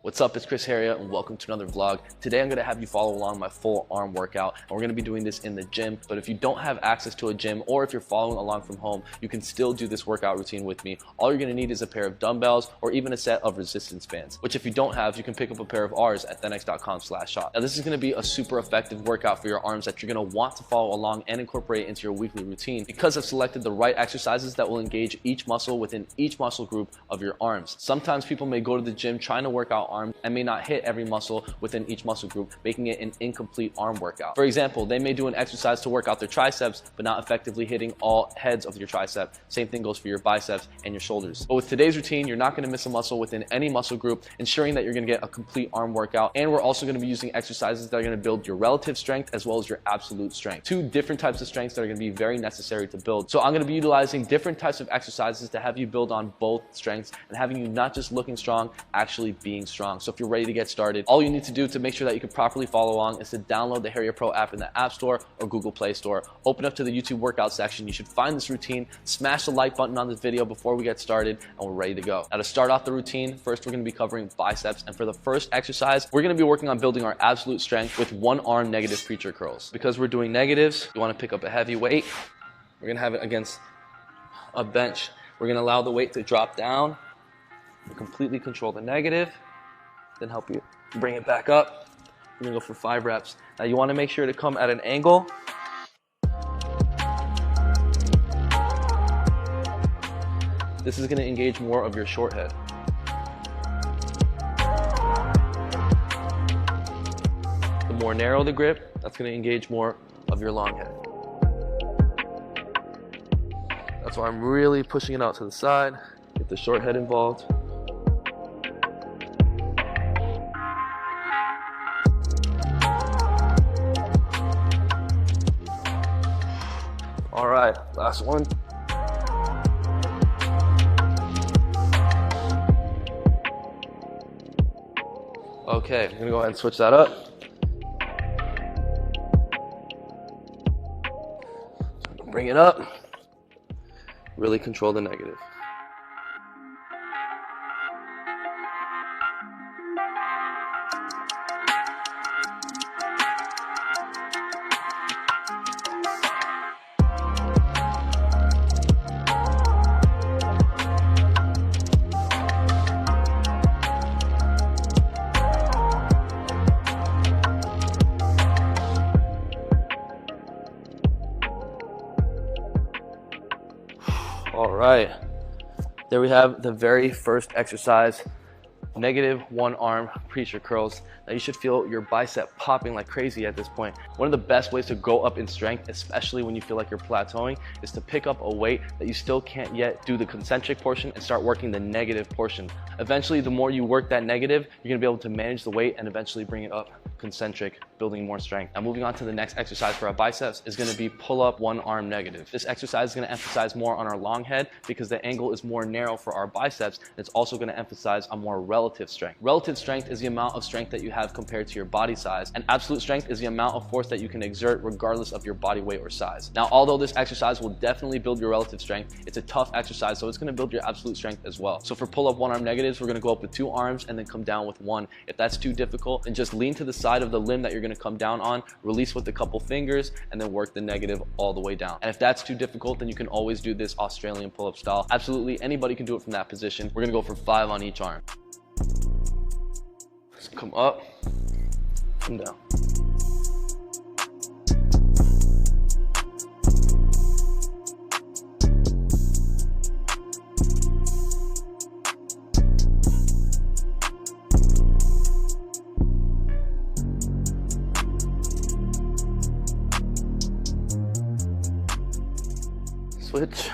What's up, it's Chris Harriet and welcome to another vlog. Today I'm going to have you follow along my full arm workout, and we're going to be doing this in the gym. But if you don't have access to a gym, or if you're following along from home, you can still do this workout routine with me. All you're going to need is a pair of dumbbells or even a set of resistance bands, which if you don't have, you can pick up a pair of ours at thenx.com/shop. Now this is going to be a super effective workout for your arms that you're going to want to follow along and incorporate into your weekly routine, because I've selected the right exercises that will engage each muscle within each muscle group of your arms. Sometimes people may go to the gym trying to work out arms and may not hit every muscle within each muscle group, making it an incomplete arm workout. For example, they may do an exercise to work out their triceps, but not effectively hitting all heads of your tricep. Same thing goes for your biceps and your shoulders. But with today's routine, you're not going to miss a muscle within any muscle group, ensuring that you're going to get a complete arm workout. And we're also going to be using exercises that are going to build your relative strength as well as your absolute strength. Two different types of strengths that are going to be very necessary to build. So I'm going to be utilizing different types of exercises to have you build on both strengths and having you not just looking strong, actually being strong. So if you're ready to get started, all you need to do to make sure that you can properly follow along is to download the Harriet Pro app in the App Store or Google Play Store. Open up to the YouTube workout section. You should find this routine, smash the like button on this video before we get started, and we're ready to go. Now to start off the routine, first we're going to be covering biceps, and for the first exercise, we're going to be working on building our absolute strength with one arm negative preacher curls. Because we're doing negatives, you want to pick up a heavy weight. We're going to have it against a bench. We're going to allow the weight to drop down, completely control the negative, then help you bring it back up. We're gonna go for 5 reps. Now you wanna make sure to come at an angle. This is gonna engage more of your short head. The more narrow the grip, that's gonna engage more of your long head. That's why I'm really pushing it out to the side, get the short head involved. All right, last one. Okay, I'm gonna go ahead and switch that up. Bring it up. Really control the negative. All right, there we have the very first exercise, negative one arm preacher curls. Now you should feel your bicep popping like crazy at this point. One of the best ways to go up in strength, especially when you feel like you're plateauing, is to pick up a weight that you still can't yet do the concentric portion and start working the negative portion. Eventually, the more you work that negative, you're gonna be able to manage the weight and eventually bring it up concentric, building more strength. Now moving on to the next exercise for our biceps is going to be pull up one arm negative. This exercise is going to emphasize more on our long head because the angle is more narrow for our biceps, and it's also going to emphasize on more relative strength. Relative strength is the amount of strength that you have compared to your body size, and absolute strength is the amount of force that you can exert regardless of your body weight or size. Now although this exercise will definitely build your relative strength, it's a tough exercise, so it's going to build your absolute strength as well. So for pull up one arm negatives, we're going to go up with 2 arms and then come down with 1. If that's too difficult, then just lean to the side of the limb that you're going to come down on, release with a couple fingers, and then work the negative all the way down. And if that's too difficult, then you can always do this Australian pull-up style. Absolutely anybody can do it from that position. We're going to go for 5 on each arm. So come up, come down. Switch.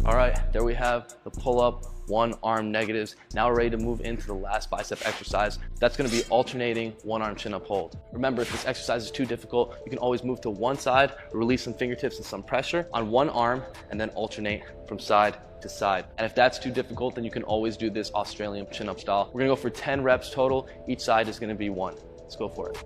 All right, there we have the pull-up one arm negatives. Now we're ready to move into the last bicep exercise. That's gonna be alternating one arm chin up hold. Remember, if this exercise is too difficult, you can always move to one side, release some fingertips and some pressure on one arm, and then alternate from side to side. And if that's too difficult, then you can always do this Australian chin up style. We're gonna go for 10 reps total. Each side is gonna be 1. Let's go for it.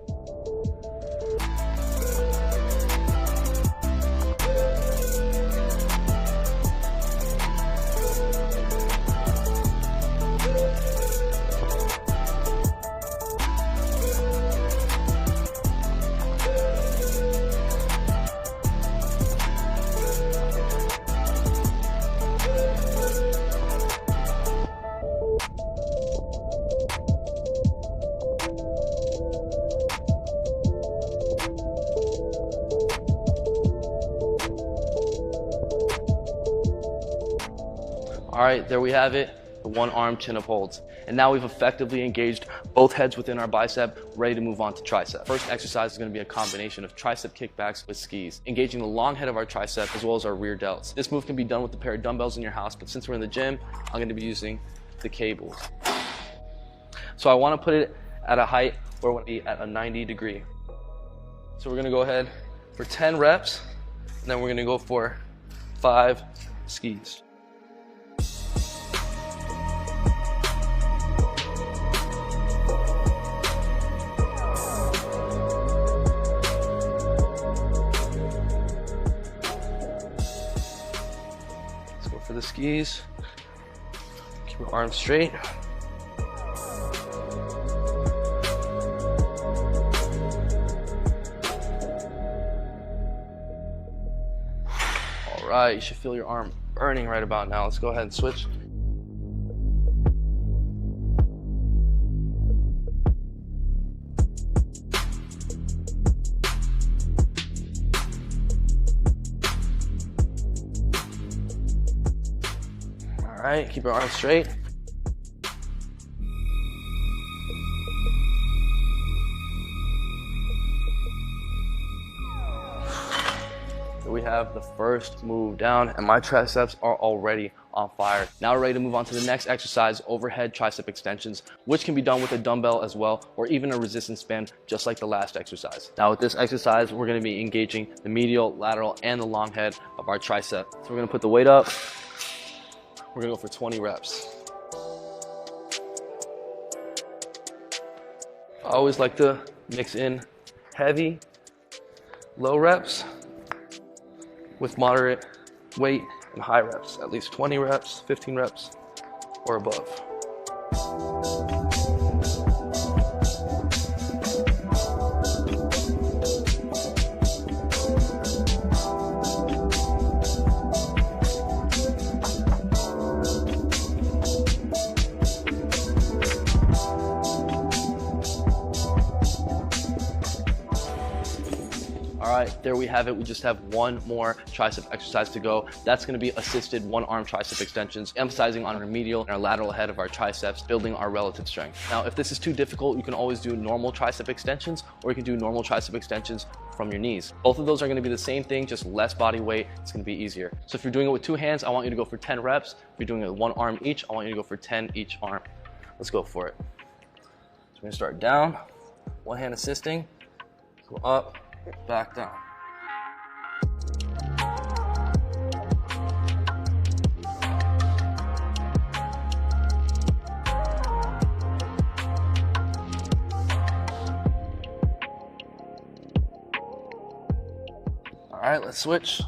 All right, there we have it, the one arm chin up holds. And now we've effectively engaged both heads within our bicep, ready to move on to tricep. First exercise is gonna be a combination of tricep kickbacks with skis, engaging the long head of our tricep as well as our rear delts. This move can be done with a pair of dumbbells in your house, but since we're in the gym, I'm gonna be using the cables. So I wanna put it at a height where we're gonna be at a 90 degree. So we're gonna go ahead for 10 reps, and then we're gonna go for 5 skis. For the skis, keep your arms straight. All right, you should feel your arm burning right about now. Let's go ahead and switch. All right, keep your arms straight. So we have the first move down, and my triceps are already on fire. Now we're ready to move on to the next exercise, overhead tricep extensions, which can be done with a dumbbell as well, or even a resistance band, just like the last exercise. Now with this exercise, we're gonna be engaging the medial, lateral, and the long head of our tricep. So we're gonna put the weight up. We're gonna go for 20 reps. I always like to mix in heavy, low reps with moderate weight and high reps, at least 20 reps, 15 reps, or above. All right, there we have it. We just have one more tricep exercise to go. That's gonna be assisted one arm tricep extensions, emphasizing on our medial and our lateral head of our triceps, building our relative strength. Now, if this is too difficult, you can always do normal tricep extensions, or you can do normal tricep extensions from your knees. Both of those are gonna be the same thing, just less body weight. It's gonna be easier. So if you're doing it with 2 hands, I want you to go for 10 reps. If you're doing it with 1 arm each, I want you to go for 10 each arm. Let's go for it. So we're gonna start down, one hand assisting, go up, back down. All right, let's switch.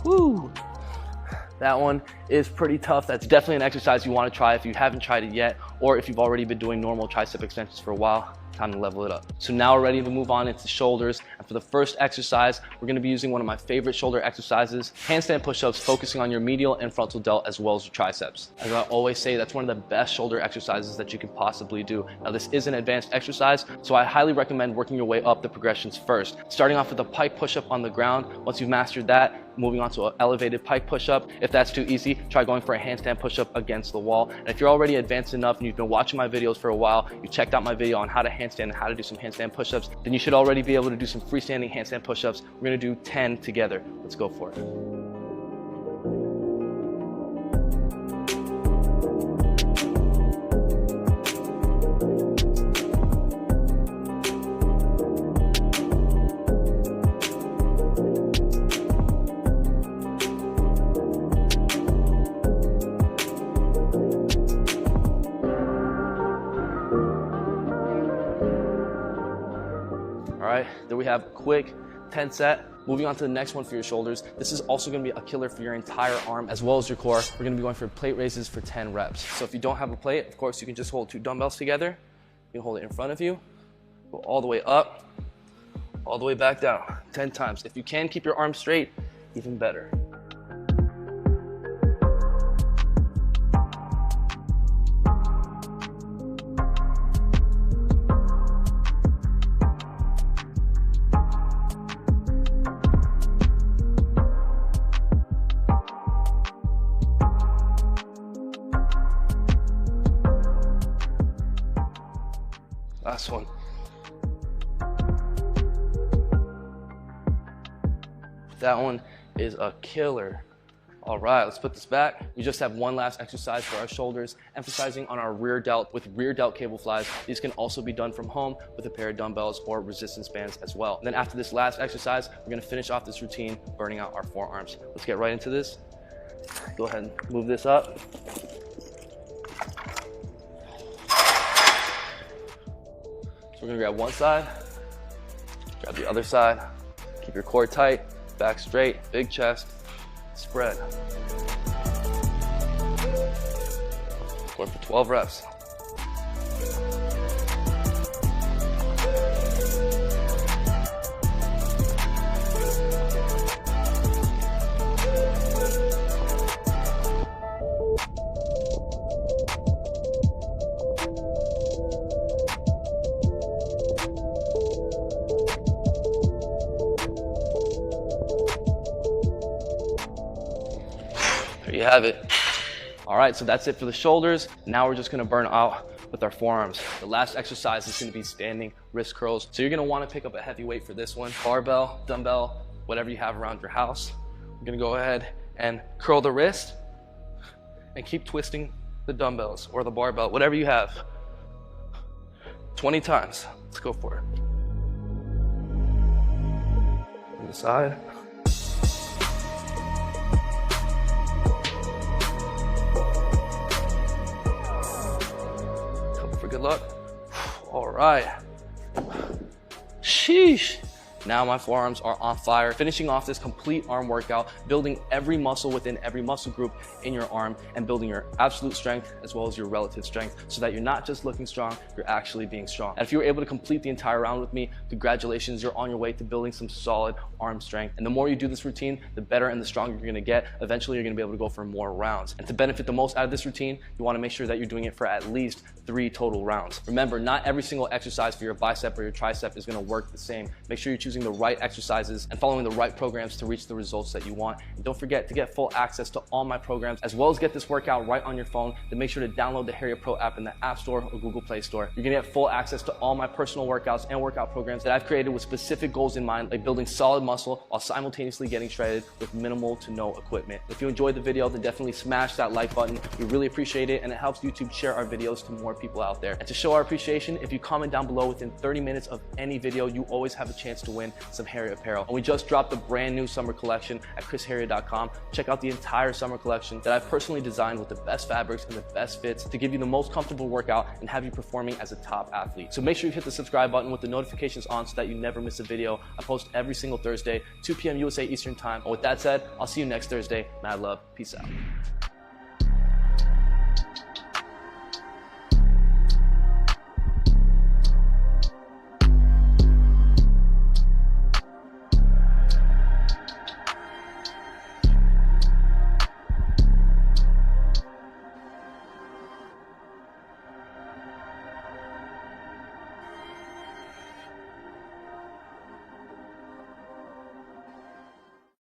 Woo! That one is pretty tough. That's definitely an exercise you want to try if you haven't tried it yet. or if you've already been doing normal tricep extensions for a while, time to level it up. So now we're ready to move on into shoulders. And for the first exercise, we're gonna be using one of my favorite shoulder exercises, handstand push-ups, focusing on your medial and frontal delt as well as your triceps. As I always say, that's one of the best shoulder exercises that you can possibly do. Now this is an advanced exercise, so I highly recommend working your way up the progressions first. Starting off with a pike push-up on the ground. Once you've mastered that, moving on to an elevated pike push-up. If that's too easy, try going for a handstand push-up against the wall. And if you're already advanced enough and you've been watching my videos for a while, you checked out my video on how to handstand and how to do some handstand push-ups, then you should already be able to do some freestanding handstand push-ups. We're gonna do 10 together. Let's go for it. All right, there we have a quick 10 set. Moving on to the next one for your shoulders. This is also gonna be a killer for your entire arm as well as your core. We're gonna be going for plate raises for 10 reps. So if you don't have a plate, of course, you can just hold 2 dumbbells together. You can hold it in front of you, go all the way up, all the way back down, 10 times. If you can keep your arms straight, even better. Last one. That one is a killer. All right, let's put this back. We just have one last exercise for our shoulders, emphasizing on our rear delt with rear delt cable flies. These can also be done from home with a pair of dumbbells or resistance bands as well. And then after this last exercise, we're gonna finish off this routine, burning out our forearms. Let's get right into this. Go ahead and move this up. So we're gonna grab one side, grab the other side, keep your core tight, back straight, big chest, spread. Going for 12 reps. There you have it. All right, so that's it for the shoulders. Now we're just gonna burn out with our forearms. The last exercise is gonna be standing wrist curls. So you're gonna wanna pick up a heavy weight for this one. Barbell, dumbbell, whatever you have around your house. We're gonna go ahead and curl the wrist and keep twisting the dumbbells or the barbell, whatever you have. 20 times. Let's go for it. On the side. Good luck. All right. Sheesh. Now my forearms are on fire, finishing off this complete arm workout, building every muscle within every muscle group in your arm and building your absolute strength as well as your relative strength so that you're not just looking strong, you're actually being strong. And if you were able to complete the entire round with me, congratulations, you're on your way to building some solid arm strength. And the more you do this routine, the better and the stronger you're gonna get. Eventually, you're gonna be able to go for more rounds. And to benefit the most out of this routine, you wanna make sure that you're doing it for at least 3 total rounds. Remember, not every single exercise for your bicep or your tricep is gonna work the same. Make sure you're choosing the right exercises and following the right programs to reach the results that you want. And don't forget to get full access to all my programs, as well as get this workout right on your phone, then make sure to download the Harriet Pro app in the App Store or Google Play Store. You're gonna get full access to all my personal workouts and workout programs that I've created with specific goals in mind, like building solid muscle while simultaneously getting shredded with minimal to no equipment. If you enjoyed the video, then definitely smash that like button. We really appreciate it, and it helps YouTube share our videos to more people out there. And to show our appreciation, if you comment down below within 30 minutes of any video, you always have a chance to win some Harriet apparel. And we just dropped a brand new summer collection at chrisharriet.com. Check out the entire summer collection that I've personally designed with the best fabrics and the best fits to give you the most comfortable workout and have you performing as a top athlete. So make sure you hit the subscribe button with the notifications on so that you never miss a video. I post every single Thursday, 2 p.m. USA Eastern Time. And with that said, I'll see you next Thursday. Mad love. Peace out.